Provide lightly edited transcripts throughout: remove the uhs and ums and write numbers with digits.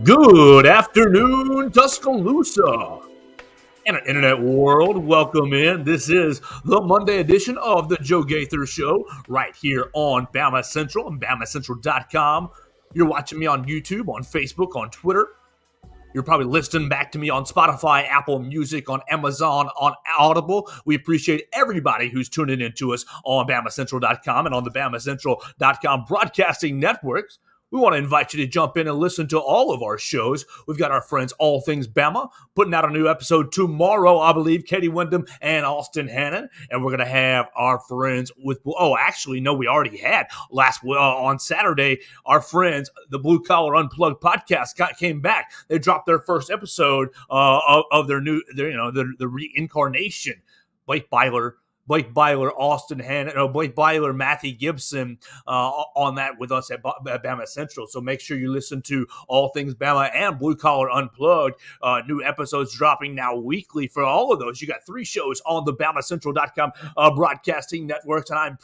Good afternoon, Tuscaloosa and our internet world. Welcome in. This is the Monday edition of the Joe Gaither Show right here on BamaCentral and BamaCentral.com. You're watching me on YouTube, on Facebook, on Twitter. You're probably listening back to me on Spotify, Apple Music, on Amazon, on Audible. We appreciate everybody who's tuning in to us on BamaCentral.com and on the BamaCentral.com broadcasting networks. We want to invite you to jump in and listen to all of our shows. We've got our friends All Things Bama putting out a new episode tomorrow, I believe, Katie Wyndham and Austin Hannon. And we're going to have our friends with, we already had on Saturday, our friends, the Blue Collar Unplugged podcast came back. They dropped their first episode of their the reincarnation. Blake Byler, Austin Hannon, Blake Byler, Matthew Gibson on that with us at BamaCentral. So make sure you listen to All Things Bama and Blue Collar Unplugged. New episodes dropping now weekly for all of those. You got 3 shows on the BamaCentral.com broadcasting networks, and I'm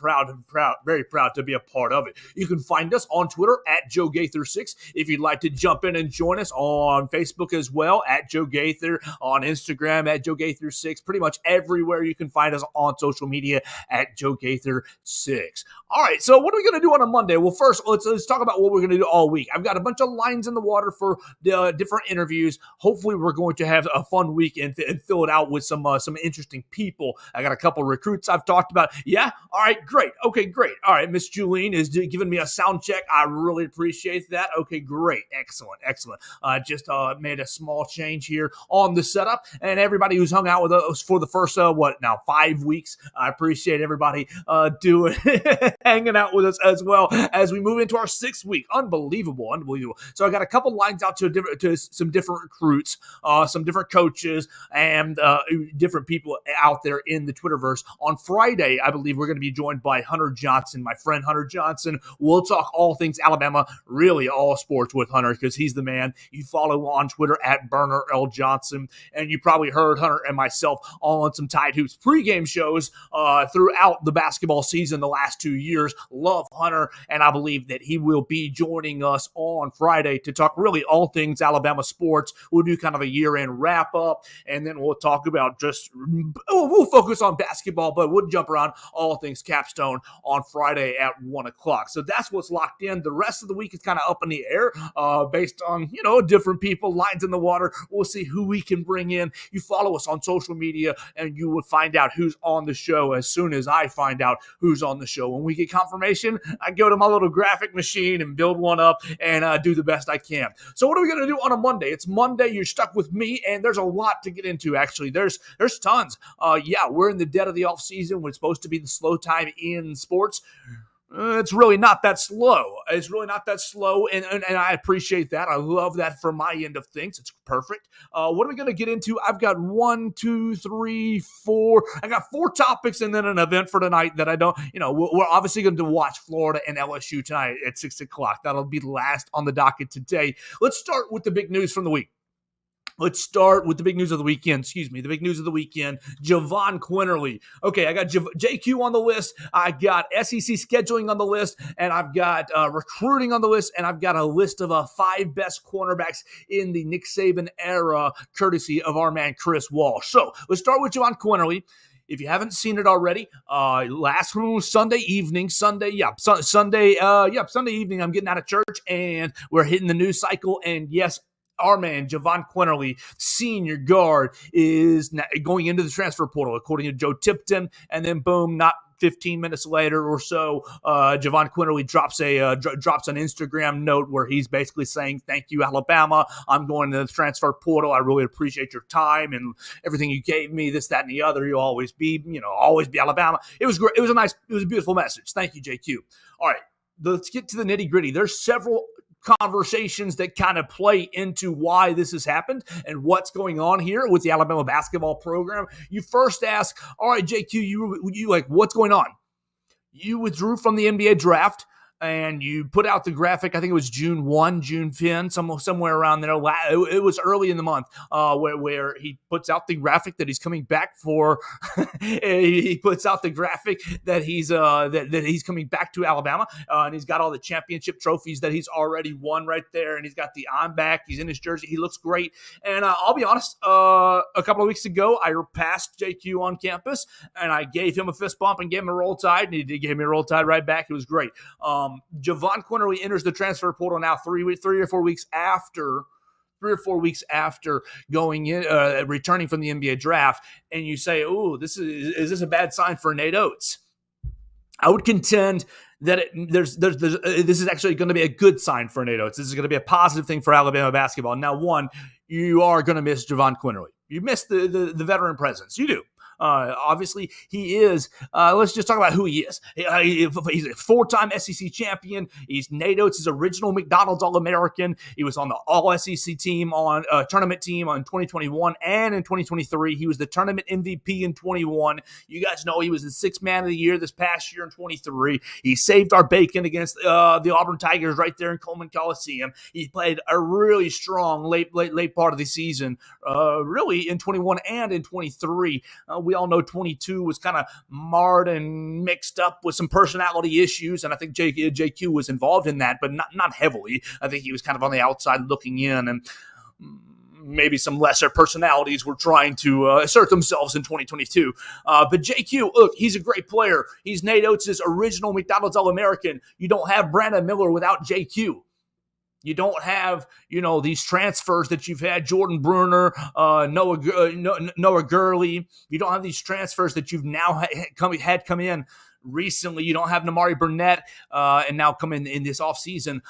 very proud to be a part of it. You can find us on Twitter at Joe Gaither6 if you'd like to jump in and join us on Facebook as well at Joe Gaither, on Instagram at Joe Gaither6, pretty much everywhere you can find us on social media at Joe Gaither 6. All right, so what are we going to do on a Monday? Well, first, let's talk about what we're going to do all week. I've got a bunch of lines in the water for different interviews. Hopefully, we're going to have a fun week and fill it out with some interesting people. I got a couple recruits I've talked about. Yeah? All right, great. Okay, great. All right, Miss Julene is giving me a sound check. I really appreciate that. Okay, great. Excellent. Just made a small change here on the setup, and everybody who's hung out with us for the first, 5 weeks, I appreciate everybody hanging out with us as well as we move into our 6th week. Unbelievable. So I got a couple lines out to some different recruits, some different coaches, and different people out there in the Twitterverse. On Friday, I believe we're going to be joined by Hunter Johnson, my friend Hunter Johnson. We'll talk all things Alabama, really all sports with Hunter because he's the man. You follow on Twitter at Burner L. Johnson, and you probably heard Hunter and myself on some Tide Hoops pregame shows throughout the basketball season the last 2 years. Love Hunter, and I believe that he will be joining us on Friday to talk really all things Alabama sports. We'll do kind of a year-end wrap-up, and then we'll talk about we'll focus on basketball, but we'll jump around all things Capstone on Friday at 1 o'clock. So that's what's locked in. The rest of the week is kind of up in the air based on, different people, lines in the water. We'll see who we can bring in. You follow us on social media, and you will find out who's on the show as soon as I find out who's on the show. When we get confirmation, I go to my little graphic machine and build one up and do the best I can. So what are we going to do on a Monday? It's Monday. You're stuck with me, and there's a lot to get into, actually. There's tons. We're in the dead of the off season when it's supposed to be the slow time in sports. It's really not that slow. And I appreciate that. I love that from my end of things. It's perfect. What are we going to get into? I've got 1, 2, 3, 4. I got 4 topics and then an event for tonight that I don't, we're obviously going to watch Florida and LSU tonight at 6 o'clock. That'll be the last on the docket today. Let's start with the big news from the week. Let's start with the big news of the weekend. The big news of the weekend. Jahvon Quinerly. Okay, I got JQ on the list. I got SEC scheduling on the list, and I've got recruiting on the list, and I've got a list of 5 best cornerbacks in the Nick Saban era, courtesy of our man Chris Walsh. So let's start with Jahvon Quinerly. If you haven't seen it already, last Sunday evening, I'm getting out of church, and we're hitting the news cycle, and yes, our man, Jahvon Quinerly, senior guard, is going into the transfer portal, according to Joe Tipton. And then, boom, not 15 minutes later or so, Jahvon Quinerly drops an Instagram note where he's basically saying, "Thank you, Alabama. I'm going to the transfer portal. I really appreciate your time and everything you gave me. This, that, and the other. You'll always be Alabama." It was great. It was a beautiful message. Thank you, JQ. All right, let's get to the nitty gritty. There's several conversations that kind of play into why this has happened and what's going on here with the Alabama basketball program. You first ask, all right, JQ, you like, what's going on? You withdrew from the NBA draft. and you put out the graphic. I think it was June 1, June 10, somewhere around there. It was early in the month where he puts out the graphic that he's coming back for. He puts out the graphic that he's he's coming back to Alabama, and he's got all the championship trophies that he's already won right there, and he's got the I'm back. He's in his jersey. He looks great. And I'll be honest, a couple of weeks ago, I passed JQ on campus, and I gave him a fist bump and gave him a roll tide, and he did give me a roll tide right back. It was great. Jahvon Quinerly enters the transfer portal now 3 or 4 weeks after going in, returning from the NBA draft, and you say, "Oh, is this a bad sign for Nate Oates?" I would contend that this is actually going to be a good sign for Nate Oates. This is going to be a positive thing for Alabama basketball. Now, one, you are going to miss Jahvon Quinerly. You miss the veteran presence. You do. Obviously, he is. Let's just talk about who he is. He's a four-time SEC champion. He's Nate Oates' original McDonald's All-American. He was on the All-SEC team, on tournament team in 2021 and in 2023. He was the tournament MVP in 21. You guys know he was the sixth man of the year this past year in 23. He saved our bacon against the Auburn Tigers right there in Coleman Coliseum. He played a really strong late part of the season, really in 21 and in 23. We all know 22 was kind of marred and mixed up with some personality issues, and I think JQ was involved in that, but not heavily. I think he was kind of on the outside looking in, and maybe some lesser personalities were trying to assert themselves in 2022. But JQ, look, he's a great player. He's Nate Oates' original McDonald's All-American. You don't have Brandon Miller without JQ. You don't have, these transfers that you've had, Jordan Bruner, Noah Gurley. You don't have these transfers that you've now had come in recently. You don't have Namari Burnett, and now come in this offseason,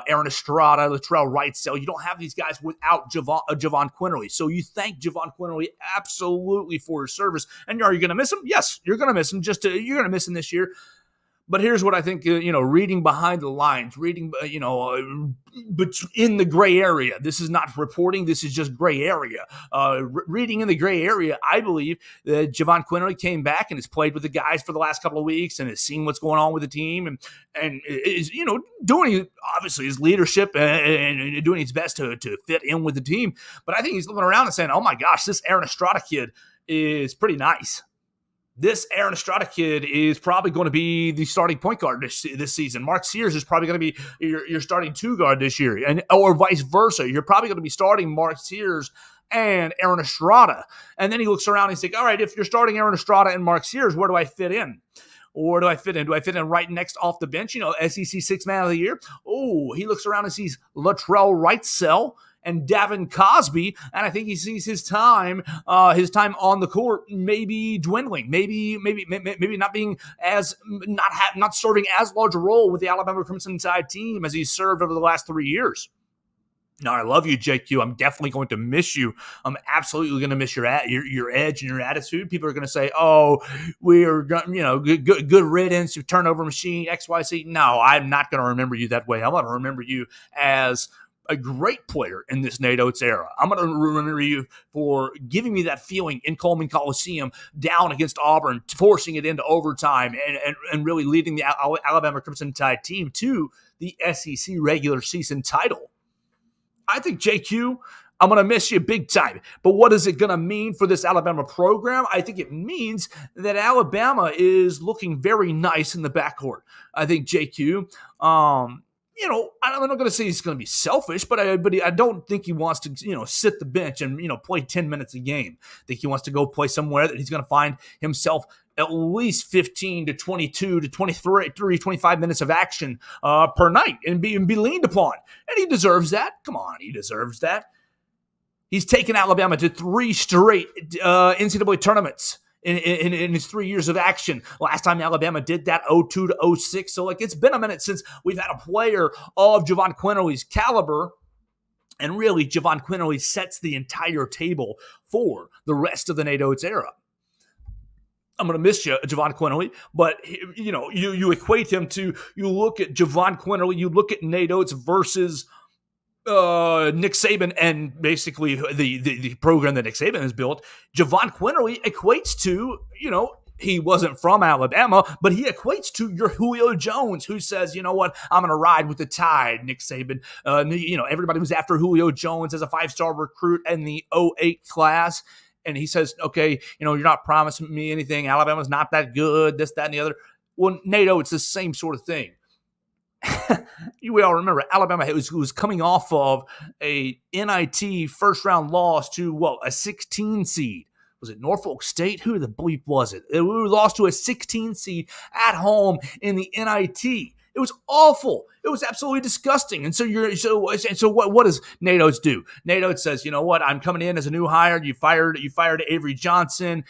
Aaron Estrada, Latrell Wrightsell. You don't have these guys without Jahvon Quinerly. So you thank Jahvon Quinerly absolutely for his service. And are you going to miss him? Yes, you're going to miss him. You're going to miss him this year. But here's what I think, reading behind the lines, but in the gray area. This is not reporting. This is just gray area. Reading in the gray area, I believe that Jahvon Quinerly came back and has played with the guys for the last couple of weeks and has seen what's going on with the team and is, doing, obviously, his leadership and doing his best to fit in with the team. But I think he's looking around and saying, oh, my gosh, this Aaron Estrada kid is pretty nice. This Aaron Estrada kid is probably going to be the starting point guard this season. Mark Sears is probably going to be your starting two guard this year, or vice versa. You're probably going to be starting Mark Sears and Aaron Estrada. And then he looks around and he's like, all right, if you're starting Aaron Estrada and Mark Sears, where do I fit in? Or do I fit in? Do I fit in right next off the bench? SEC Sixth Man of the Year. Oh, he looks around and sees Latrell Wrightsell and Davin Cosby, and I think he sees his time on the court maybe dwindling, maybe not being as not serving as large a role with the Alabama Crimson Tide team as he's served over the last 3 years. Now, I love you, JQ. I'm definitely going to miss you. I'm absolutely going to miss your edge and your attitude. People are going to say, "Oh, we're good riddance, turnover machine, XYZ." No, I'm not going to remember you that way. I'm going to remember you as a great player in this Nate Oates era. I'm going to remember you for giving me that feeling in Coleman Coliseum down against Auburn, forcing it into overtime and really leading the Alabama Crimson Tide team to the SEC regular season title. I think, JQ, I'm going to miss you big time. But what is it going to mean for this Alabama program? I think it means that Alabama is looking very nice in the backcourt. I think, JQ, I'm not going to say he's going to be selfish, but I don't think he wants to, sit the bench and, play 10 minutes a game. I think he wants to go play somewhere that he's going to find himself at least 15 to 22 to 23, 25 minutes of action per night and be leaned upon. And he deserves that. Come on, he deserves that. He's taken Alabama to 3 straight NCAA tournaments in his 3 years of action. Last time Alabama did that, 02 to 06. So, it's been a minute since we've had a player of Jahvon Quinerly's caliber. And really, Jahvon Quinerly sets the entire table for the rest of the Nate Oates era. I'm going to miss you, Jahvon Quinerly, but, you equate him to, you look at Jahvon Quinerly, you look at Nate Oates versus Nick Saban and basically the program that Nick Saban has built. Jahvon Quinerly equates to, he wasn't from Alabama, but he equates to your Julio Jones, who says, you know what, I'm going to ride with the tide, Nick Saban. Everybody was after Julio Jones as a 5-star recruit in the '08 class. And he says, okay, you're not promising me anything. Alabama's not that good, this, that, and the other. Well, NATO, it's the same sort of thing. We all remember Alabama was coming off of a NIT first-round loss to, a 16 seed. Was it Norfolk State? Who the bleep was it? We lost to a 16 seed at home in the NIT. It was awful. It was absolutely disgusting. And so what does NATO's do? NATO says, you know what? I'm coming in as a new hire. You fired Avery Johnson.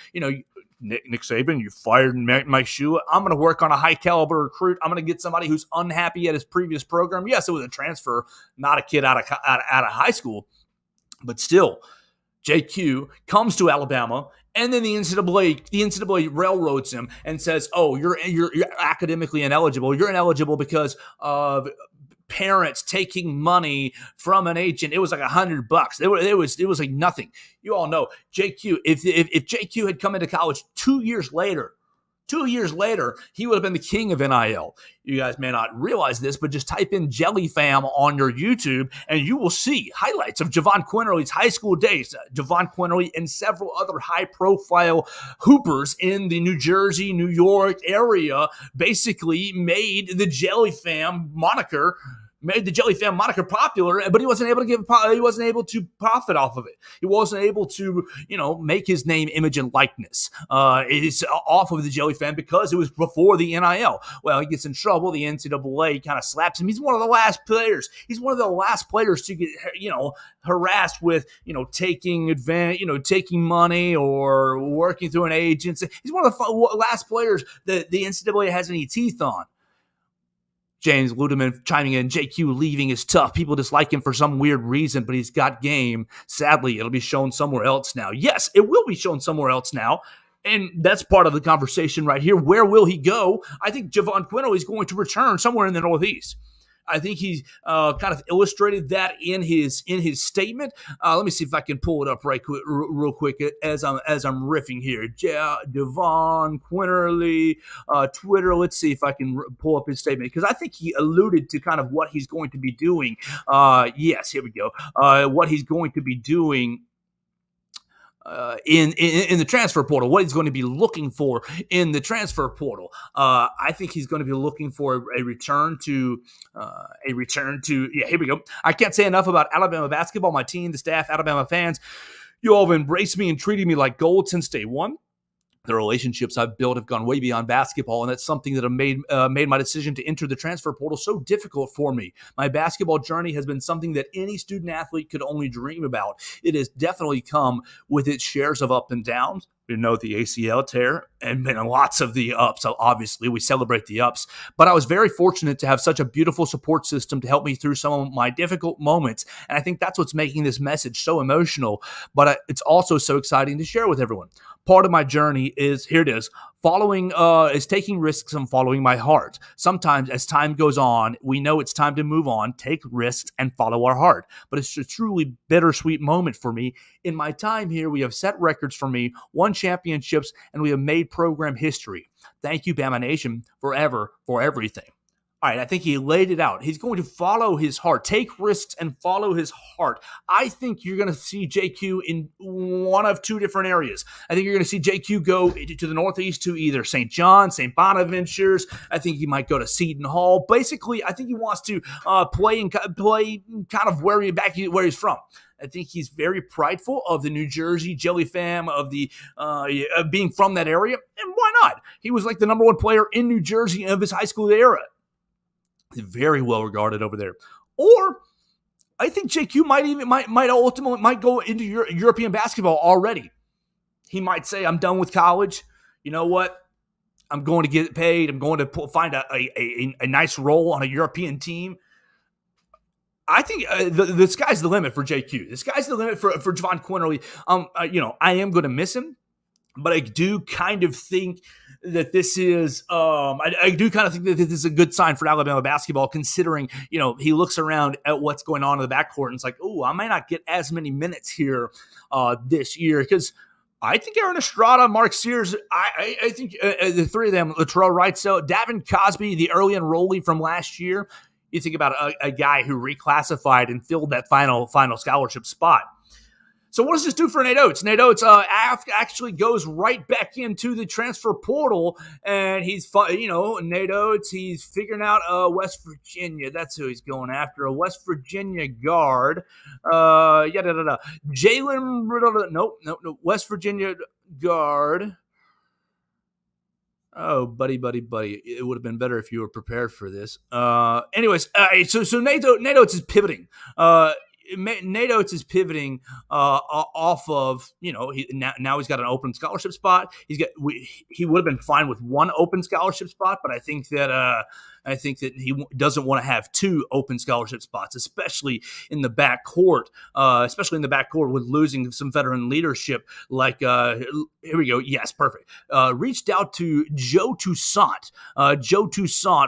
Nick Saban, you fired Mike Shula. I'm going to work on a high-caliber recruit. I'm going to get somebody who's unhappy at his previous program. Yes, it was a transfer, not a kid out of high school. But still, JQ comes to Alabama, and then the NCAA railroads him and says, "Oh, you're academically ineligible. You're ineligible because of parents taking money from an agent." It was like $100. It was like nothing. You all know JQ. If JQ had come into college 2 years later, he would have been the king of NIL. You guys may not realize this, but just type in Jelly Fam on your YouTube, and you will see highlights of Jahvon Quinerly's high school days. Jahvon Quinerly and several other high-profile hoopers in the New Jersey, New York area basically made the Jelly Fam moniker popular, but he wasn't able to profit off of it. He wasn't able to, make his name, image, and likeness. It's off of the Jelly Fam because it was before the NIL. Well, he gets in trouble. The NCAA kind of slaps him. He's one of the last players. He's one of the last players to get, harassed with, taking advantage, taking money or working through an agency. He's one of the last players that the NCAA has any teeth on. James Ludeman chiming in, JQ leaving is tough. People dislike him for some weird reason, but he's got game. Sadly, it'll be shown somewhere else now. Yes, it will be shown somewhere else now. And that's part of the conversation right here. Where will he go? I think Jahvon Quinerly is going to return somewhere in the Northeast. I think he's kind of illustrated that in his statement. Let me see if I can pull it up real quick as I'm riffing here. Jahvon Quinerly, Twitter. Let's see if I can pull up his statement because I think he alluded to kind of what he's going to be doing. Yes, here we go. What he's going to be doing. In the transfer portal, what he's going to be looking for in the transfer portal. I think he's going to be looking for a return to, here we go. I can't say enough about Alabama basketball, my team, the staff, Alabama fans. You all have embraced me and treated me like gold since day one. The relationships I've built have gone way beyond basketball, and that's something that made my decision to enter the transfer portal so difficult for me. My basketball journey has been something that any student athlete could only dream about. It has definitely come with its shares of up and downs. We know the ACL tear and lots of the ups. Obviously, we celebrate the ups. But I was very fortunate to have such a beautiful support system to help me through some of my difficult moments. And I think that's what's making this message so emotional. But it's also so exciting to share with everyone. Part of my journey is, here it is, is taking risks and following my heart. Sometimes as time goes on, we know it's time to move on, take risks, and follow our heart. But it's a truly bittersweet moment for me. In my time here, we have set records for me, won championships, and we have made program history. Thank you, Bama Nation, forever for everything. All right, I think he laid it out. He's going to follow his heart, take risks and follow his heart. I think you're going to see JQ in one of two different areas. I think you're going to see JQ go to the Northeast to either St. John, St. Bonaventure's. I think he might go to Seton Hall. Basically, I think he wants to play kind of where he's from. I think he's very prideful of the New Jersey Jelly Fam, of the being from that area. And why not? He was like the number one player in New Jersey of his high school era. Very well regarded over there. Or I think JQ might ultimately go into European basketball already. He might say, I'm done with college. You know what? I'm going to get paid. I'm going to find a nice role on a European team. I think the sky's the limit for JQ. The sky's the limit for Jahvon Quinerly. I am going to miss him, but I do kind of think that this is I do kind of think that this is a good sign for Alabama basketball, considering, he looks around at what's going on in the backcourt and it's like, oh, I might not get as many minutes here this year, because I think Aaron Estrada, Mark Sears, I think the three of them, Latrell Wright, so Davin Cosby, the early enrollee from last year. You think about a guy who reclassified and filled that final scholarship spot. So what does this do for Nate Oates? Nate Oates actually goes right back into the transfer portal, and Nate Oates, he's figuring out West Virginia. That's who he's going after, a West Virginia guard. Jalen, nope, West Virginia guard. Oh, buddy. It would have been better if you were prepared for this. Anyways, so Nate Oates is pivoting. Nate Oates is pivoting off of, now he's got an open scholarship spot. He would have been fine with one open scholarship spot, but I think that he doesn't want to have two open scholarship spots, especially in the backcourt. With losing some veteran leadership. Like here we go. Yes, perfect. Reached out to Joe Toussaint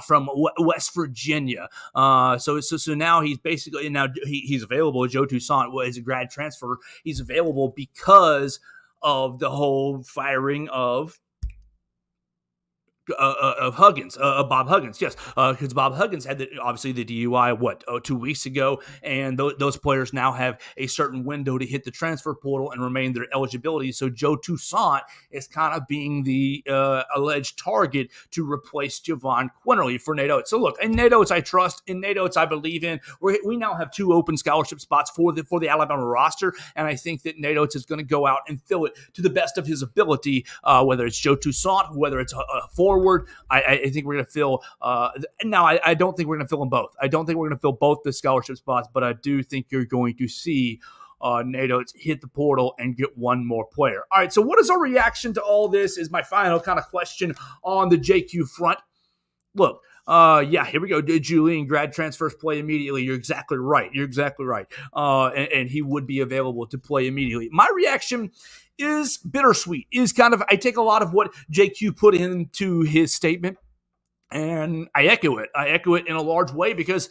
from West Virginia. So now he's basically he's available. Joe Toussaint is a grad transfer. He's available because of the whole firing of Huggins, Bob Huggins, yes, because Bob Huggins had obviously the DUI 2 weeks ago, and those players now have a certain window to hit the transfer portal and remain their eligibility. So Joe Toussaint is kind of being the alleged target to replace Jahvon Quinerly for Nate Oates. So look, in Nate Oates I trust, in Nate Oates I believe in. We now have two open scholarship spots for the Alabama roster, and I think that Nate Oates is going to go out and fill it to the best of his ability, whether it's Joe Toussaint, whether it's a forward. I think we're going to fill. I don't think we're going to fill them both. I don't think we're going to fill both the scholarship spots, but I do think you're going to see Nate Oates hit the portal and get one more player. All right, so what is our reaction to all this is my final kind of question on the JQ front. Look, here we go. Did Julian grad transfers play immediately? You're exactly right. And he would be available to play immediately. My reaction is bittersweet. I take a lot of what JQ put into his statement, and I echo it. I echo it in a large way because,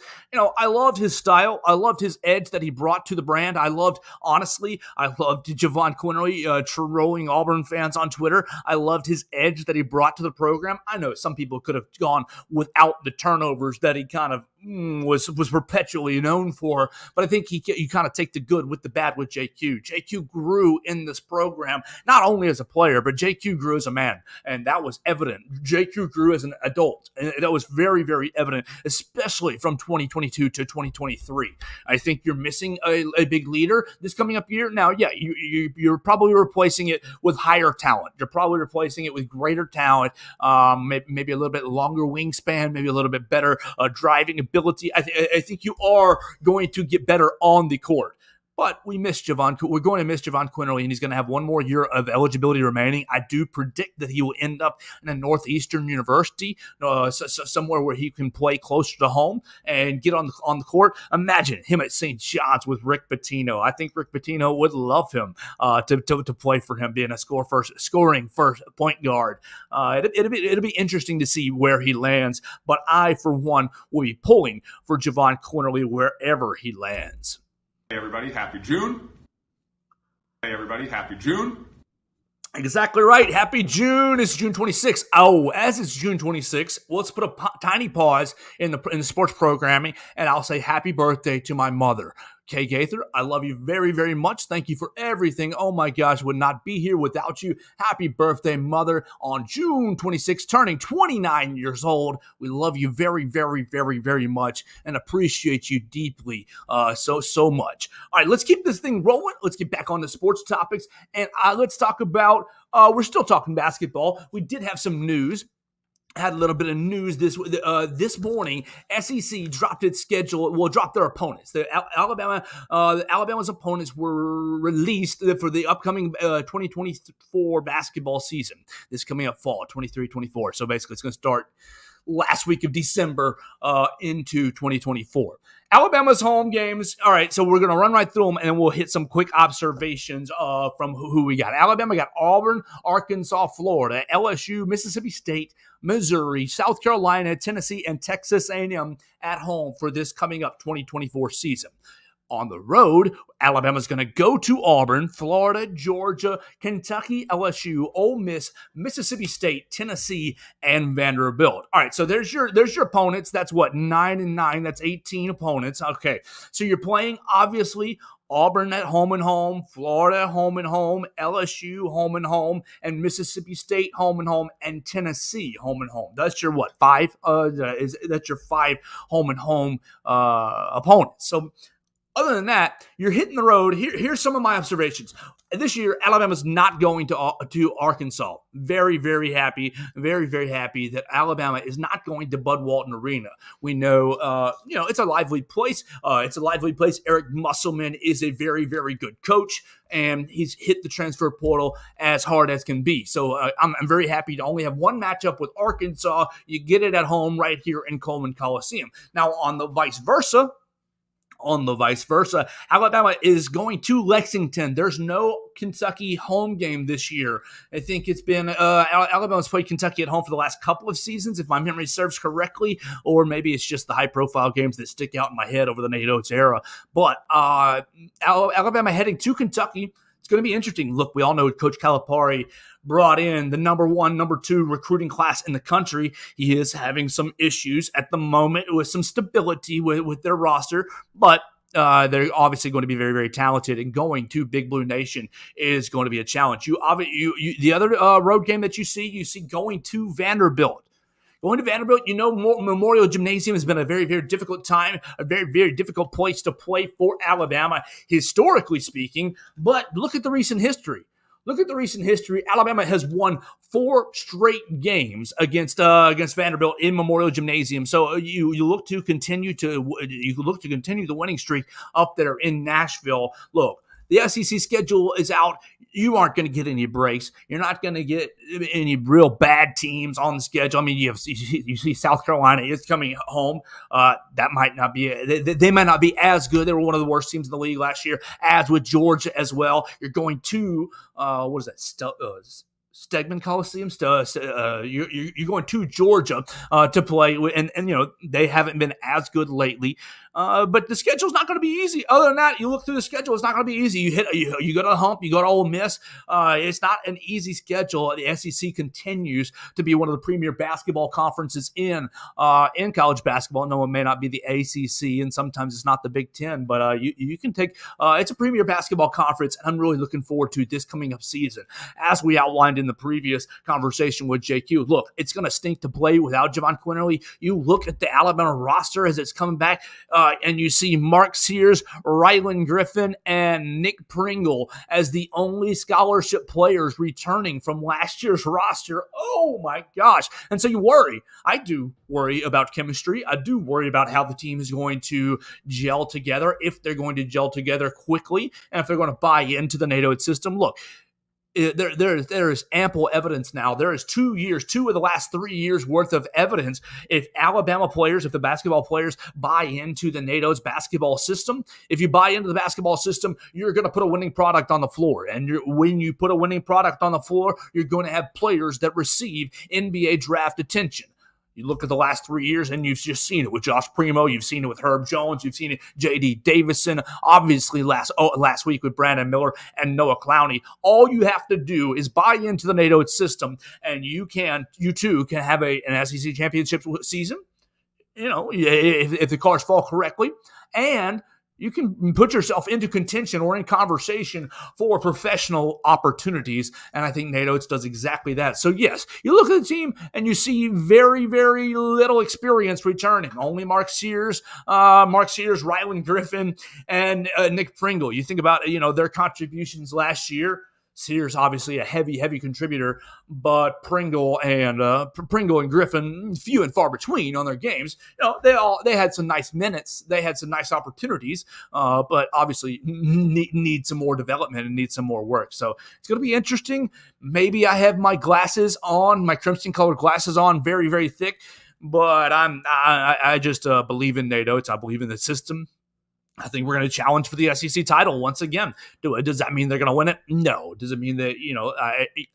I loved his style. I loved his edge that he brought to the brand. I loved Jahvon Quinerly trolling Auburn fans on Twitter. I loved his edge that he brought to the program. I know some people could have gone without the turnovers that he kind of was perpetually known for, but I think you kind of take the good with the bad with JQ. JQ grew in this program, not only as a player, but JQ grew as a man, and that was evident. JQ grew as an adult, and that was very, very evident, especially from 2022 to 2023. I think you're missing a big leader this coming up year. Now, yeah, you're probably replacing it with higher talent. You're probably replacing it with greater talent, maybe a little bit longer wingspan, maybe a little bit better driving ability. I think you are going to get better on the court. But we're going to miss Jahvon Quinerly, and he's going to have one more year of eligibility remaining. I do predict that he will end up in a Northeastern university, somewhere where he can play closer to home and get on the court. Imagine him at St. John's with Rick Pitino. I think Rick Pitino would love him to play for him, being a scoring first point guard. It'll be interesting to see where he lands. But I, for one, will be pulling for Jahvon Quinerly wherever he lands. Hey everybody, happy June. Hey everybody, happy June. Exactly right. Happy June. It's June 26th. Oh, as it's June 26th, let's put a tiny pause in the sports programming, and I'll say happy birthday to my mother. Gaither, I love you very, very much. Thank you for everything. Oh my gosh, would not be here without you. Happy birthday, mother, on June 26th, turning 29 years old. We love you very, very, very, very much and appreciate you deeply so much. All right, let's keep this thing rolling. Let's get back on the sports topics, and let's talk about, we're still talking basketball. We did have some news. Had a little bit of news this morning. SEC dropped its schedule. Well, dropped their opponents. Alabama's opponents were released for the upcoming 2024 basketball season. This coming up fall, 23-24. So basically, it's going to start last week of December into 2024. Alabama's home games. All right, so we're going to run right through them, and then we'll hit some quick observations from who we got. Alabama got Auburn, Arkansas, Florida, LSU, Mississippi State, Missouri, South Carolina, Tennessee, and Texas A&M at home for this coming up 2024 season. On the road, Alabama's going to go to Auburn, Florida, Georgia, Kentucky, LSU, Ole Miss, Mississippi State, Tennessee, and Vanderbilt. All right, so there's your opponents. That's what, 9-9. That's 18 opponents. Okay, so you're playing, obviously, Auburn at home and home, Florida home and home, LSU home and home, and Mississippi State home and home, and Tennessee home and home. That's your what, 5? That's your 5 home and home opponents. So other than that, you're hitting the road. Here's some of my observations. This year, Alabama's not going to Arkansas. Very, very happy that Alabama is not going to Bud Walton Arena. We know, it's a lively place. Eric Musselman is a very, very good coach, and he's hit the transfer portal as hard as can be. So I'm very happy to only have one matchup with Arkansas. You get it at home right here in Coleman Coliseum. Now, on the vice versa, Alabama is going to Lexington. There's no Kentucky home game this year. I think it's been Alabama's played Kentucky at home for the last couple of seasons, if my memory serves correctly, or maybe it's just the high-profile games that stick out in my head over the Nate Oates era. But Alabama heading to Kentucky. It's going to be interesting. Look, we all know Coach Calipari brought in the number 1, number 2 recruiting class in the country. He is having some issues at the moment with some stability with their roster, but they're obviously going to be very, very talented, and going to Big Blue Nation is going to be a challenge. The other road game that you see going to Vanderbilt. Going to Vanderbilt, Memorial Gymnasium has been a very, very difficult time, a very, very difficult place to play for Alabama, historically speaking. But look at the recent history. Alabama has won 4 straight games against Vanderbilt in Memorial Gymnasium. So you look to continue the winning streak up there in Nashville. Look, the SEC schedule is out. You aren't going to get any breaks. You're not going to get any real bad teams on the schedule. I mean, you see South Carolina is coming home. That might not be they might not be as good. They were one of the worst teams in the league last year, as with Georgia as well. You're going to what is that? Stegman Coliseum. You're going to Georgia to play, and they haven't been as good lately. But the schedule's not going to be easy. Other than that, you look through the schedule, it's not going to be easy. You go to the hump, you go to Ole Miss. It's not an easy schedule. The SEC continues to be one of the premier basketball conferences in college basketball. No, it may not be the ACC, and sometimes it's not the Big Ten, but you can take. It's a premier basketball conference, and I'm really looking forward to this coming up season. As we outlined in the previous conversation with JQ, look, it's going to stink to play without Jahvon Quinerly. You look at the Alabama roster as it's coming back. And you see Mark Sears, Rylan Griffin, and Nick Pringle as the only scholarship players returning from last year's roster. Oh my gosh. And so you worry. I do worry about chemistry. I do worry about how the team is going to gel together, if they're going to gel together quickly, and if they're going to buy into the NATO system. Look, there is ample evidence now. There is 2 of the last 3 years worth of evidence. If the basketball players buy into the NATO's basketball system, if you buy into the basketball system, you're going to put a winning product on the floor. And when you put a winning product on the floor, you're going to have players that receive NBA draft attention. You look at the last 3 years, and you've just seen it with Josh Primo. You've seen it with Herb Jones. You've seen it J.D. Davison. Obviously, last week with Brandon Miller and Noah Clowney. All you have to do is buy into the NATO system, and you too can have an SEC championship season. If the cards fall correctly, and you can put yourself into contention or in conversation for professional opportunities, and I think Nate Oates does exactly that. So yes, you look at the team and you see very, very little experience returning. Only Mark Sears, Rylan Griffin, and Nick Pringle. You think about their contributions last year. Sears obviously a heavy contributor, but Pringle and Griffin few and far between on their games. They had some nice minutes, they had some nice opportunities, but obviously need some more development and need some more work. So it's going to be interesting. Maybe I have my glasses on, my crimson colored glasses on, very, very thick, but I just believe in Nate Oates. I believe in the system. I think we're going to challenge for the SEC title once again. Does that mean they're going to win it? No. Does it mean that,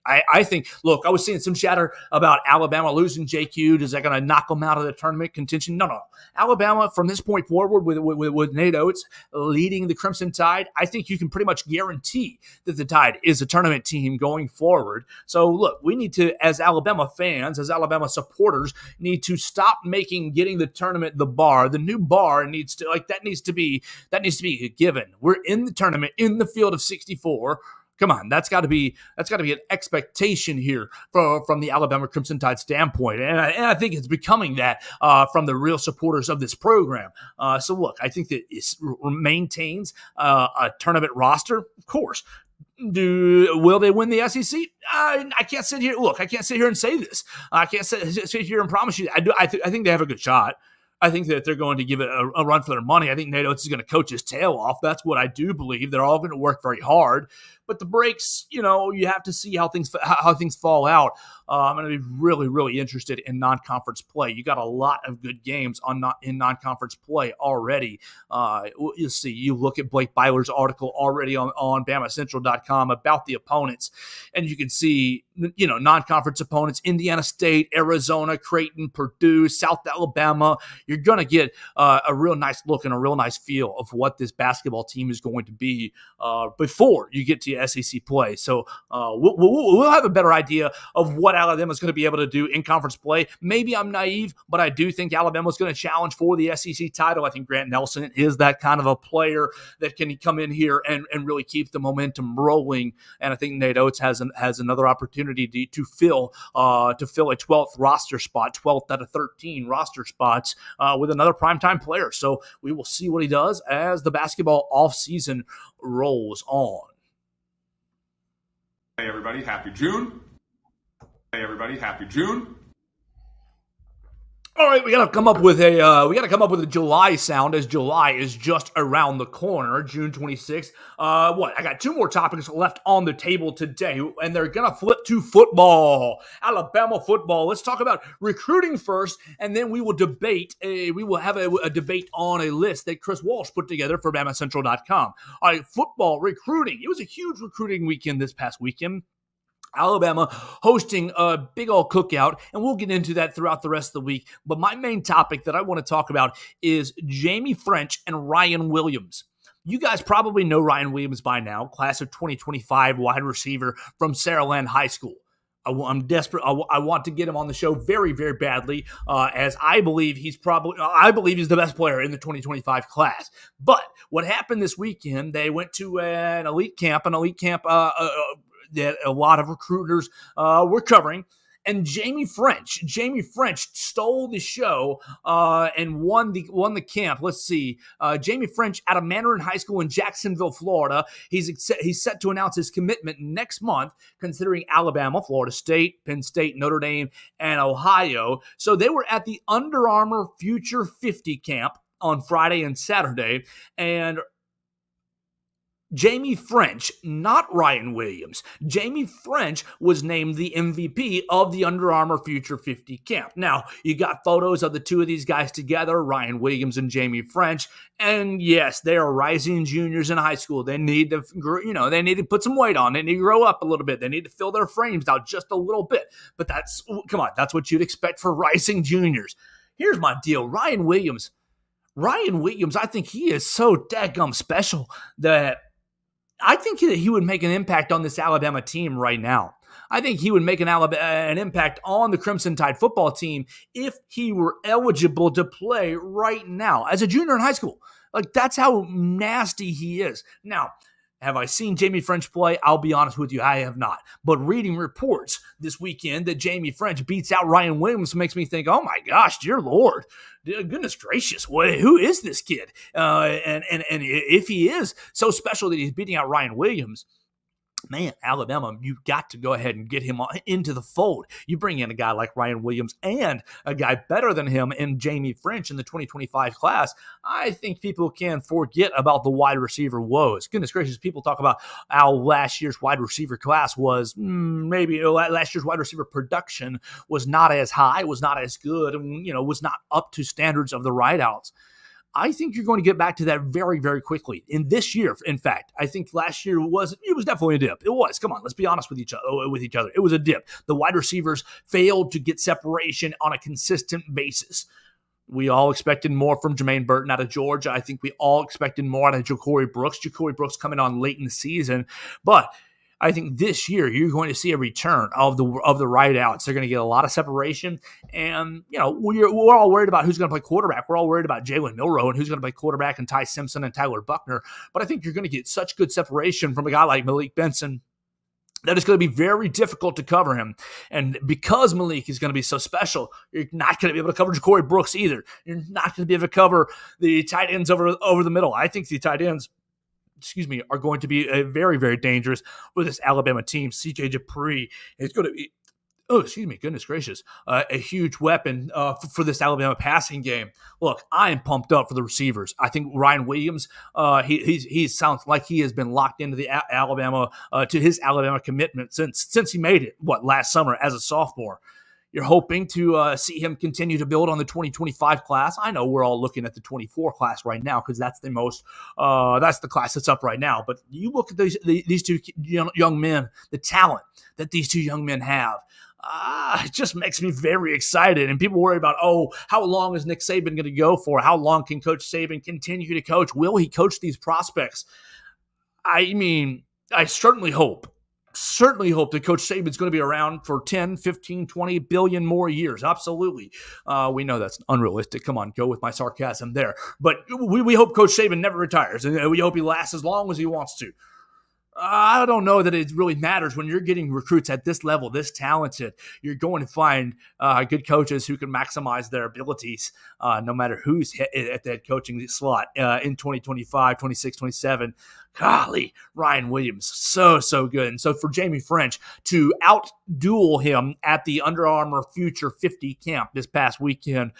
I think, look, I was seeing some chatter about Alabama losing JQ. Is that going to knock them out of the tournament contention? No. Alabama, from this point forward, with Nate Oates leading the Crimson Tide, I think you can pretty much guarantee that the Tide is a tournament team going forward. So, look, we need to, as Alabama fans, as Alabama supporters, need to stop making getting the tournament the bar. The new bar needs to be a given. We're in the tournament, in the field of 64. Come on, that's got to be an expectation here from the Alabama Crimson Tide standpoint, and I think it's becoming that from the real supporters of this program. So look, I think that it maintains a tournament roster, of course. Will they win the SEC? I can't sit here. Look, I can't sit here and say this. I can't sit here and promise you. I think they have a good shot. I think that they're going to give it a run for their money. I think Nate Oates is going to coach his tail off. That's what I do believe. They're all going to work very hard. But the breaks, you have to see how things fall out. I'm going to be really, really interested in non-conference play. You got a lot of good games in non-conference play already. You'll see. You look at Blake Byler's article already on BamaCentral.com about the opponents, and you can see, non-conference opponents: Indiana State, Arizona, Creighton, Purdue, South Alabama. You're going to get a real nice look and a real nice feel of what this basketball team is going to be before you get to SEC play. So we'll have a better idea of what Alabama is going to be able to do in conference play. Maybe I'm naive, but I do think Alabama is going to challenge for the SEC title. I think Grant Nelson is that kind of a player that can come in here and really keep the momentum rolling. And I think Nate Oates has another opportunity to fill a 12th roster spot, 12th out of 13 roster spots with another primetime player. So we will see what he does as the basketball offseason rolls on. Hey everybody, happy June. Hey everybody, happy June. All right, we gotta come up with a July sound, as July is just around the corner, June 26th. I got two more topics left on the table today, and they're gonna flip to football, Alabama football. Let's talk about recruiting first, and then we will have a debate on a list that Chris Walsh put together for BamaCentral.com. All right, football recruiting. It was a huge recruiting weekend this past weekend. Alabama hosting a big old cookout, and we'll get into that throughout the rest of the week. But my main topic that I want to talk about is Jamie French and Ryan Williams. You guys probably know Ryan Williams by now, class of 2025 wide receiver from Saraland High School. I'm desperate. I want to get him on the show very, very badly, as I believe he's the best player in the 2025 class. But what happened this weekend, they went to an elite camp that a lot of recruiters were covering. And Jamie French stole the show and won the camp. Let's see. Jamie French out of Mandarin High School in Jacksonville, Florida. He's set to announce his commitment next month, considering Alabama, Florida State, Penn State, Notre Dame, and Ohio. So they were at the Under Armour Future 50 camp on Friday and Saturday, and Jamie French, not Ryan Williams. Jamie French was named the MVP of the Under Armour Future 50 camp. Now, you got photos of the two of these guys together, Ryan Williams and Jamie French, and yes, they are rising juniors in high school. They need to, put some weight on. They need to grow up a little bit. They need to fill their frames out just a little bit. But that's what you'd expect for rising juniors. Here's my deal. Ryan Williams, I think he is so daggum special that I think that he would make an impact on this Alabama team right now. I think he would make an impact on the Crimson Tide football team if he were eligible to play right now as a junior in high school. Like, that's how nasty he is. Now, have I seen Jamie French play? I'll be honest with you, I have not. But reading reports this weekend that Jamie French beats out Ryan Williams makes me think, oh my gosh, dear Lord, goodness gracious, who is this kid? And if he is so special that he's beating out Ryan Williams, man, Alabama, you've got to go ahead and get him into the fold. You bring in a guy like Ryan Williams and a guy better than him in Jamie French in the 2025 class. I think people can forget about the wide receiver woes. Goodness gracious, people talk about how last year's wide receiver class was last year's wide receiver production was not as high, was not as good, and was not up to standards of the wideouts. I think you're going to get back to that very, very quickly. In this year, in fact, I think last year was definitely a dip. It was. Come on, let's be honest with each other. It was a dip. The wide receivers failed to get separation on a consistent basis. We all expected more from Jermaine Burton out of Georgia. I think we all expected more out of Ja'Cory Brooks. Ja'Cory Brooks coming on late in the season, but I think this year you're going to see a return of the right outs. They're going to get a lot of separation, and we're all worried about who's going to play quarterback. We're all worried about Jalen Milroe and who's going to play quarterback and Ty Simpson and Tyler Buckner. But I think you're going to get such good separation from a guy like Malik Benson that it's going to be very difficult to cover him. And because Malik is going to be so special, you're not going to be able to cover Ja'Cory Brooks either. You're not going to be able to cover the tight ends over the middle. I think the tight ends, are going to be very, very dangerous with this Alabama team. C.J. Dupree is going to be, goodness gracious, a huge weapon for this Alabama passing game. Look, I am pumped up for the receivers. I think Ryan Williams, he sounds like he has been locked into the his Alabama commitment since he made it, last summer as a sophomore. You're hoping to see him continue to build on the 2025 class. I know we're all looking at the 24 class right now because that's that's the class that's up right now. But you look at these two young men, the talent that these two young men have. It just makes me very excited. And people worry about, how long is Nick Saban going to go for? How long can Coach Saban continue to coach? Will he coach these prospects? I mean, I certainly hope that Coach Saban's going to be around for 10, 15, 20 billion more years. Absolutely. We know that's unrealistic. Come on, go with my sarcasm there. But we hope Coach Saban never retires, and we hope he lasts as long as he wants to. I don't know that it really matters when you're getting recruits at this level, this talented. You're going to find good coaches who can maximize their abilities no matter who's at that coaching slot in 2025, 26, 27. Golly, Ryan Williams, so good. And so for Jamie French to out-duel him at the Under Armour Future 50 camp this past weekend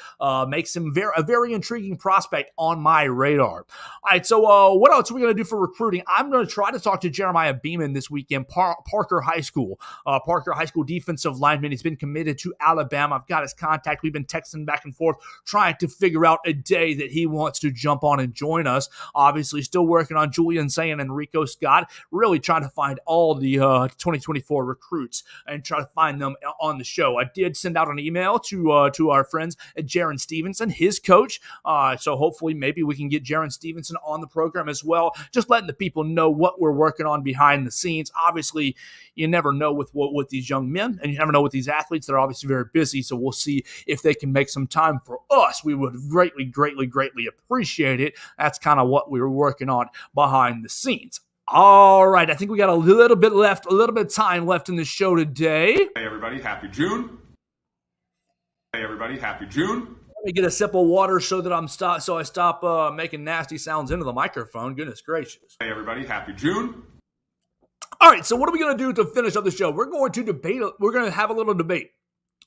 makes him a very intriguing prospect on my radar. All right, so what else are we going to do for recruiting? I'm going to try to talk to Jeremiah Beeman this weekend, Parker High School. Parker High School defensive lineman. He's been committed to Alabama. I've got his contact. We've been texting back and forth, trying to figure out a day that he wants to jump on and join us. Obviously, still working on Julian and Rico Scott, really trying to find all the 2024 recruits and try to find them on the show. I did send out an email to our friends at Jaron Stevenson, his coach. So hopefully maybe we can get Jaron Stevenson on the program as well. Just letting the people know what we're working on behind the scenes. Obviously, you never know with these young men, and you never know with these athletes. They're obviously very busy, so we'll see if they can make some time for us. We would greatly, greatly, greatly appreciate it. That's kind of what we were working on behind the scenes. All right, I think we got a little bit of time left in the show today. Hey, everybody, happy June. Hey, everybody, happy June. Let me get a sip of water so that I stop making nasty sounds into the microphone. Goodness gracious. Hey, everybody, happy June. All right, so what are we going to do to finish up the show? We're going to have a little debate.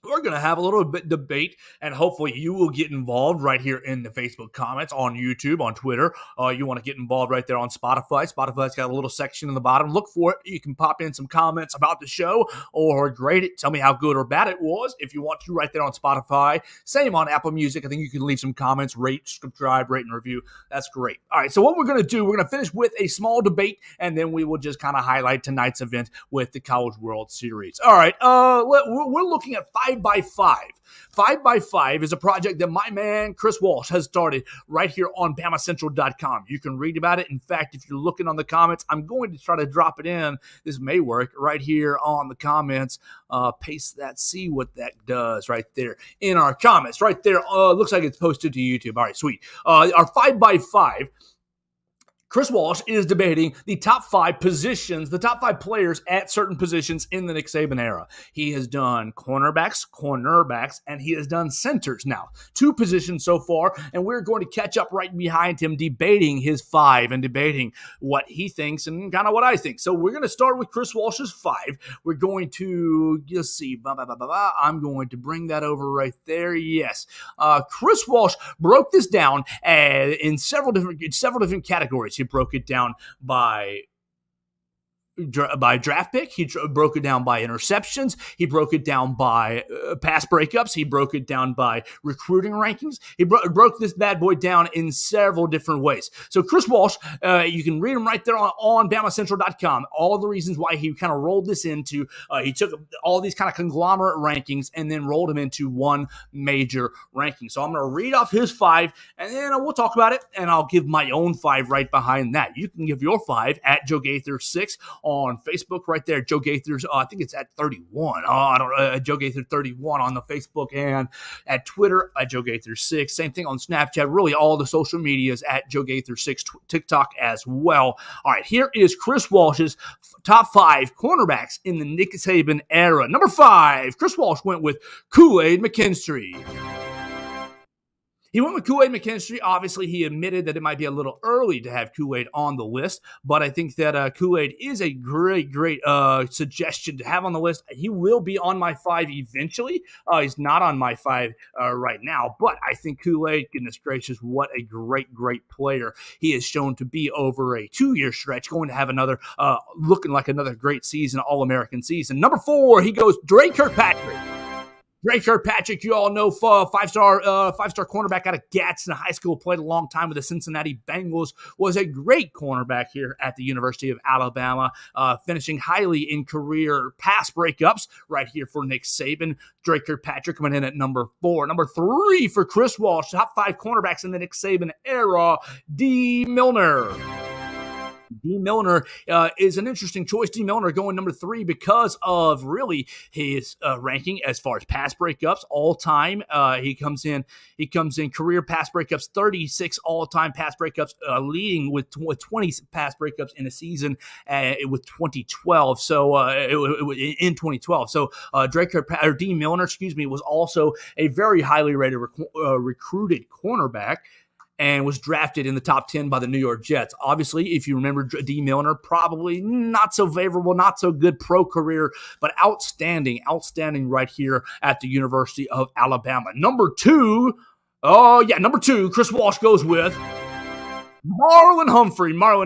We're going to have a little bit debate, and hopefully you will get involved right here in the Facebook comments, on YouTube, on Twitter. You want to get involved right there on Spotify. Spotify's got a little section in the bottom. Look for it. You can pop in some comments about the show or grade it. Tell me how good or bad it was if you want to right there on Spotify. Same on Apple Music. I think you can leave some comments, rate, subscribe, rate, and review. That's great. All right, so what we're going to do, we're going to finish with a small debate, and then we will just kind of highlight tonight's event with the College World Series. All right, we're looking at 5x5. 5x5 is a project that my man Chris Walsh has started right here on BamaCentral.com. You can read about it. In fact, if you're looking on the comments, I'm going to try to drop it in. This may work right here on the comments. Paste that, see what that does right there in our comments. Right there, looks like it's posted to YouTube. All right, sweet. Our 5x5. Chris Walsh is debating the top 5 positions, the top 5 players at certain positions in the Nick Saban era. He has done cornerbacks, and he has done centers now. 2 positions so far, and we're going to catch up right behind him, debating his 5 and debating what he thinks and kind of what I think. So we're going to start with Chris Walsh's 5. We're going to, let's see, I'm going to bring that over right there. Yes. Chris Walsh broke this down in several different categories. He broke it down by draft pick. He broke it down by interceptions. He broke it down by pass breakups. He broke it down by recruiting rankings. He broke this bad boy down in several different ways. So Chris Walsh, you can read him right there on BamaCentral.com. All the reasons why he kind of rolled this into, he took all these kind of conglomerate rankings and then rolled them into one major ranking. So I'm going to read off his 5, and then we'll talk about it, and I'll give my own 5 right behind that. You can give your 5 at Joe Gaither 6 on Facebook right there. Joe Gaither's, I think it's at 31. Joe Gaither 31 on the Facebook, and at Twitter at Joe Gaither 6. Same thing on Snapchat. Really, all the social medias at Joe Gaither 6. TikTok as well. All right, here is Chris Walsh's top 5 cornerbacks in the Nick Saban era. Number 5, Chris Walsh went with Kool-Aid McKinstry. He went with Kool-Aid McKinstry. Obviously, he admitted that it might be a little early to have Kool-Aid on the list, but I think that Kool-Aid is a great suggestion to have on the list. He will be on my 5 eventually. He's not on my 5 right now, but I think Kool-Aid, goodness gracious, what a great player he has shown to be over a 2-year stretch, going to have another, looking like another great season, All-American season. Number 4, he goes Dre Kirkpatrick. Dre Kirkpatrick, you all know, five-star cornerback out of Gadsden High School, played a long time with the Cincinnati Bengals, was a great cornerback here at the University of Alabama, finishing highly in career pass breakups right here for Nick Saban. Dre Kirkpatrick coming in at number 4. Number 3 for Chris Walsh, top 5 cornerbacks in the Nick Saban era, D. Milner. D. Milner is an interesting choice. D. Milner going number 3 because of really his ranking as far as pass breakups all time. He comes in career pass breakups, 36 all time pass breakups, leading with 20 pass breakups in a season with 2012. So in 2012, so D. Milner, was also a very highly rated recruited cornerback, and was drafted in the top 10 by the New York Jets. Obviously, if you remember D. Milner, probably not so favorable, not so good pro career, but outstanding right here at the University of Alabama. Number 2, Chris Walsh goes with Marlon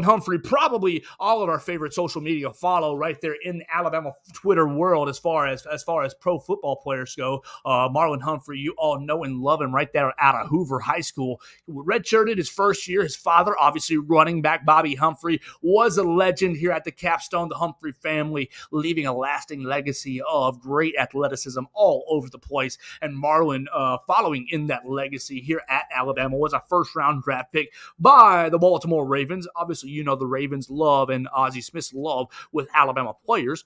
Humphrey, probably all of our favorite social media follow right there in the Alabama Twitter world as far as pro football players go. Marlon Humphrey, you all know and love him right there out of Hoover High School. Redshirted his first year. His father, obviously running back Bobby Humphrey, was a legend here at the Capstone, the Humphrey family, leaving a lasting legacy of great athleticism all over the place. And Marlon, following in that legacy here at Alabama, was a first-round draft pick by the Baltimore Ravens. Obviously, you know the Ravens love and Ozzie Smith's love with Alabama players.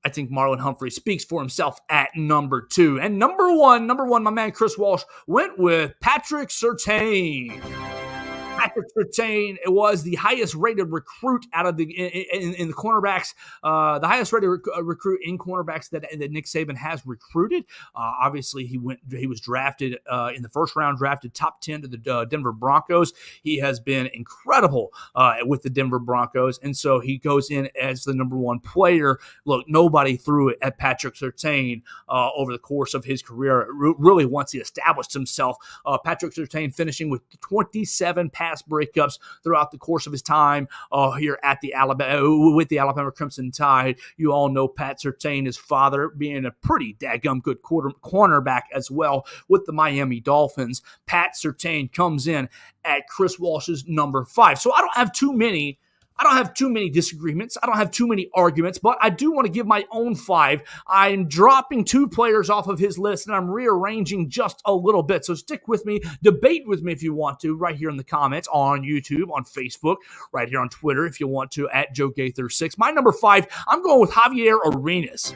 I think Marlon Humphrey speaks for himself at number 2. And number one, my man Chris Walsh went with Patrick Surtain. Patrick Surtain was the highest rated recruit out of the in the cornerbacks, the highest rated recruit in cornerbacks that Nick Saban has recruited. Obviously, he was drafted in the first round, drafted top 10 to the Denver Broncos. He has been incredible with the Denver Broncos, and so he goes in as the number 1 player. Look, nobody threw it at Patrick Surtain over the course of his career. Really, once he established himself, Patrick Surtain finishing with 27 pass breakups throughout the course of his time here at the Alabama Crimson Tide. You all know Pat Surtain, his father, being a pretty daggum good cornerback as well with the Miami Dolphins. Pat Surtain comes in at Chris Walsh's number 5. So I don't have too many disagreements. I don't have too many arguments, but I do want to give my own 5. I'm dropping 2 players off of his list, and I'm rearranging just a little bit. So stick with me, debate with me if you want to, right here in the comments, on YouTube, on Facebook, right here on Twitter if you want to, at Joe Gaither 6. My number 5, I'm going with Javier Arenas.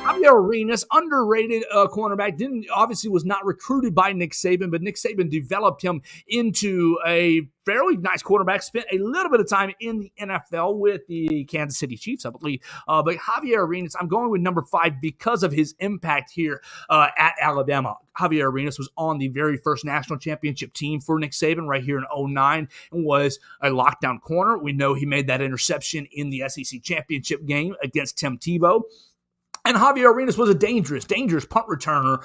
Javier Arenas, underrated cornerback, obviously was not recruited by Nick Saban, but Nick Saban developed him into a fairly nice quarterback. Spent a little bit of time in the NFL with the Kansas City Chiefs, I believe. But Javier Arenas, I'm going with number 5 because of his impact here at Alabama. Javier Arenas was on the very first national championship team for Nick Saban right here in 2009 and was a lockdown corner. We know he made that interception in the SEC championship game against Tim Tebow. And Javier Arenas was a dangerous punt returner,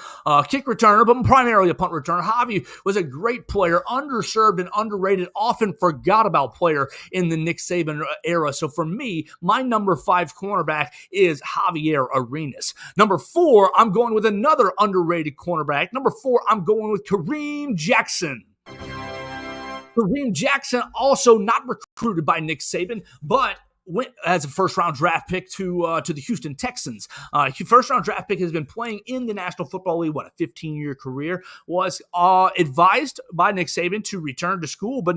kick returner, but primarily a punt returner. Javi was a great player, underserved and underrated, often forgot about player in the Nick Saban era. So for me, my number 5 cornerback is Javier Arenas. Number 4, I'm going with another underrated cornerback. Number 4, I'm going with Kareem Jackson. Kareem Jackson, also not recruited by Nick Saban, but went as a first-round draft pick to the Houston Texans. First-round draft pick, has been playing in the National Football League, a 15-year career. Was advised by Nick Saban to return to school, but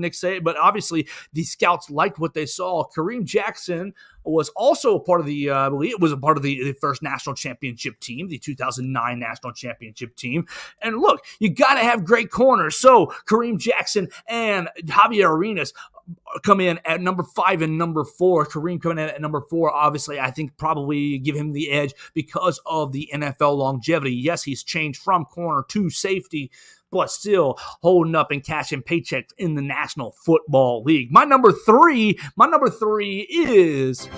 obviously the scouts liked what they saw. Kareem Jackson was also a part of the, I believe it was a part of the first national championship team, the 2009 national championship team. And look, you got to have great corners. So Kareem Jackson and Javier Arenas come in at number 5 and number 4. Kareem coming in at number 4. Obviously, I think probably give him the edge because of the NFL longevity. Yes, he's changed from corner to safety, but still holding up and cashing paychecks in the National Football League. My number three is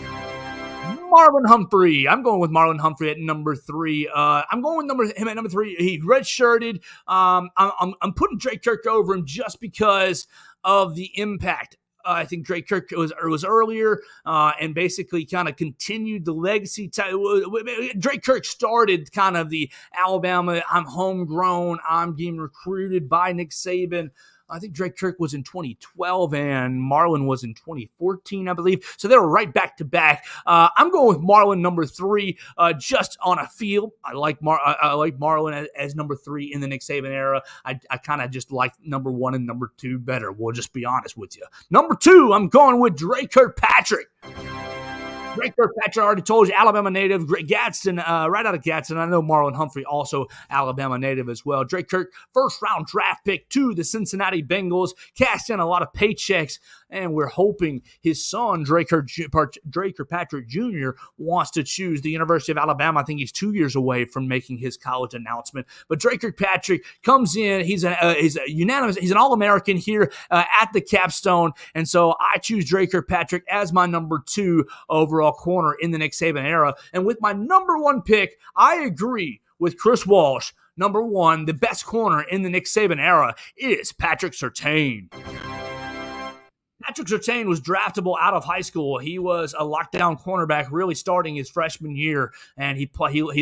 Marlon Humphrey. I'm going with Marlon Humphrey at number 3. I'm going with him at number 3. He redshirted. I'm putting Drake Kirk over him just because of the impact. I think Drake Kirk was earlier and basically kind of continued the legacy. Drake Kirk started kind of the Alabama, I'm homegrown, I'm getting recruited by Nick Saban. I think Drake Kirk was in 2012 and Marlon was in 2014, I believe. So they were right back to back. I'm going with Marlon number 3, just on a feel. I like Marlon as number 3 in the Nick Saban era. I kind of just like number 1 and number 2 better. We'll just be honest with you. Number 2, I'm going with Drake Kirkpatrick. Drake Kirkpatrick, I already told you, Alabama native. Gadsden, right out of Gadsden. I know Marlon Humphrey, also Alabama native as well. Drake Kirk, first-round draft pick to the Cincinnati Bengals, cashed in a lot of paychecks, and we're hoping his son, Drake Kirkpatrick Jr., wants to choose the University of Alabama. I think he's 2 years away from making his college announcement. But Drake Kirkpatrick comes in. He's an All-American here at the capstone, and so I choose Drake Kirkpatrick as my number 2 overall corner in the Nick Saban era. And with my number 1 pick, I agree with Chris Walsh. Number 1, the best corner in the Nick Saban era is Patrick Surtain. Patrick Surtain was draftable out of high school. He was a lockdown cornerback really starting his freshman year, and he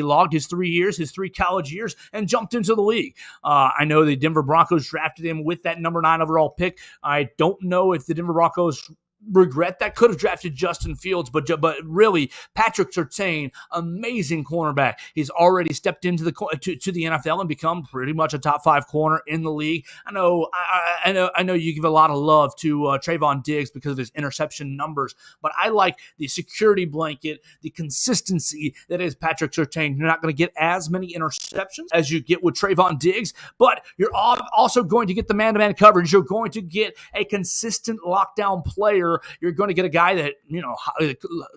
logged his 3 years, his 3 college years, and jumped into the league. I know the Denver Broncos drafted him with that number 9 overall pick. I don't know if the Denver Broncos regret that. Could have drafted Justin Fields, but really Patrick Surtain, amazing cornerback. He's already stepped into the to the NFL and become pretty much a top 5 corner in the league. I know you give a lot of love to Trayvon Diggs because of his interception numbers, but I like the security blanket, the consistency that is Patrick Surtain. You're not going to get as many interceptions as you get with Trayvon Diggs, but you're also going to get the man-to-man coverage. You're going to get a consistent lockdown player. You're going to get a guy that,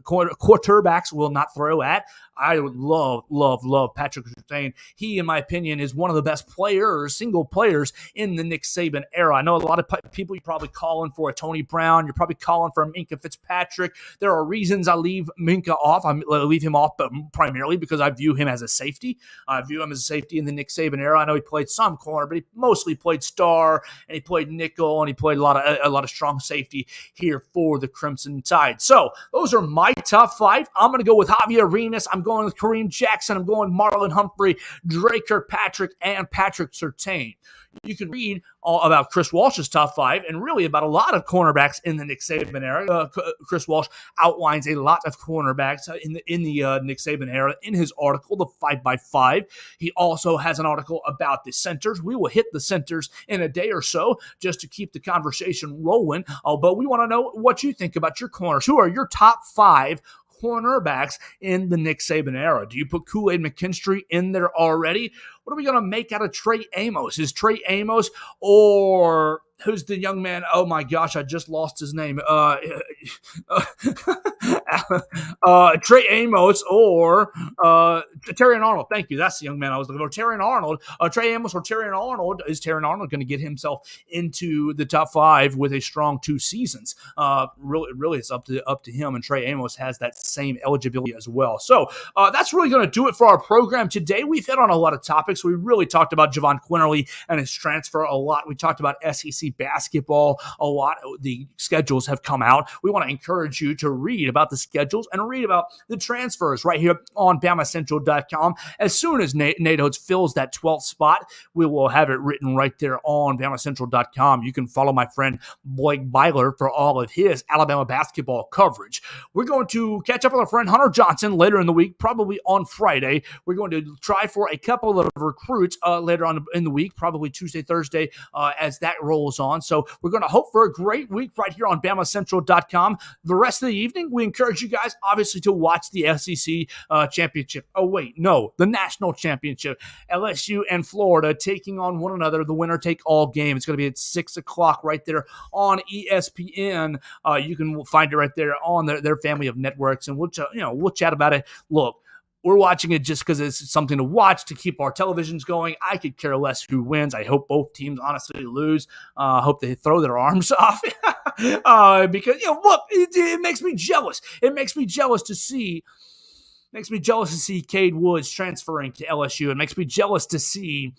quarterbacks will not throw at. I would love Patrick Surtain. He, in my opinion, is one of the best single players in the Nick Saban era. I know a lot of people, you're probably calling for a Tony Brown. You're probably calling for a Minkah Fitzpatrick. There are reasons I leave Minkah off. I leave him off primarily because I view him as a safety. I view him as a safety in the Nick Saban era. I know he played some corner, but he mostly played star, and he played nickel, and he played a lot of strong safety here for the Crimson Tide. So those are my top 5. I'm going to go with Javier Arenas. I'm going with Kareem Jackson. I'm going with Marlon Humphrey, Drake Kirkpatrick, and Patrick Surtain. You can read all about Chris Walsh's top 5 and really about a lot of cornerbacks in the Nick Saban era. Chris Walsh outlines a lot of cornerbacks in the Nick Saban era in his article, The 5x5. He also has an article about the centers. We will hit the centers in a day or so just to keep the conversation rolling. But we want to know what you think about your corners. Who are your top 5 cornerbacks in the Nick Saban era? Do you put Kool-Aid McKinstry in there already? What are we going to make out of Trey Amos? Is Trey Amos or who's the young man? Oh my gosh, I just lost his name. Trey Amos or Terrion Arnold. Thank you. That's the young man I was looking for. Terrion Arnold. Trey Amos or Terrion Arnold. Is Terrion Arnold going to get himself into the top 5 with a strong 2 seasons? Really, it's up to him. And Trey Amos has that same eligibility as well. So that's really going to do it for our program today. We've hit on a lot of topics. We really talked about Jahvon Quinerly and his transfer a lot. We talked about SEC basketball a lot. The schedules have come out. We want to encourage you to read about the schedules and read about the transfers right here on BamaCentral.com. As soon as Nate Oates fills that 12th spot, we will have it written right there on BamaCentral.com. You can follow my friend Blake Byler for all of his Alabama basketball coverage. We're going to catch up with our friend Hunter Johnson later in the week, probably on Friday. We're going to try for a couple of recruits later on in the week, probably Tuesday, Thursday, as that rolls on. So we're going to hope for a great week right here on BamaCentral.com. The rest of the evening, we encourage you guys, obviously, to watch the SEC championship. Oh, wait, no, the national championship. LSU and Florida taking on one another, the winner-take-all game. It's going to be at 6 o'clock right there on ESPN. You can find it right there on their family of networks, and we'll chat about it. Look, we're watching it just because it's something to watch to keep our televisions going. I could care less who wins. I hope both teams honestly lose. I hope they throw their arms off because look, it makes me jealous. It makes me jealous to see. Makes me jealous to see Cade Woods transferring to LSU. It makes me jealous to see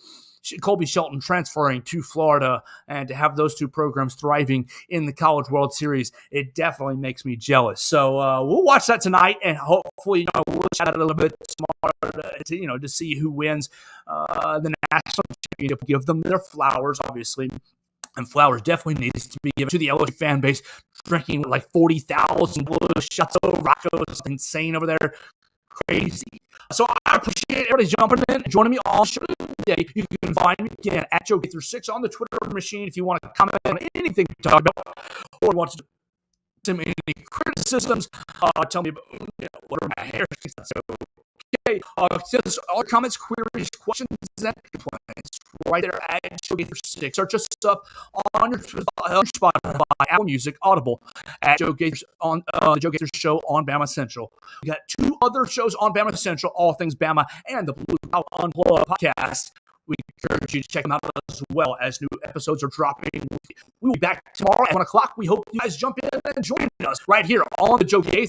Colby Shelton transferring to Florida and to have those 2 programs thriving in the College World Series. It definitely makes me jealous. So we'll watch that tonight, and hopefully we'll chat a little bit smarter to see who wins the national championship. Give them their flowers, obviously. And flowers definitely needs to be given to the LSU fan base, drinking like 40,000 shots of Rocco's. Insane over there. Crazy. So I appreciate everybody jumping in and joining me on the show today. You can find me again at Joe Gaither 6 on the Twitter machine if you want to comment on anything to talk about or want to send me any criticisms. Tell me about what are my hair. That's okay. Send us all comments, queries, questions, and complaints right there at Joe Gaither 6. Search us up on your Spotify, Apple Music, Audible at Joe Gaither on the Joe Gaither Show on Bama Central. We got 2 other shows on Bama Central, All Things Bama and the Blue Cow Unplugged podcast. We encourage you to check them out as well as new episodes are dropping. We will be back tomorrow at 1 o'clock. We hope you guys jump in and join us right here on the Joe Gaither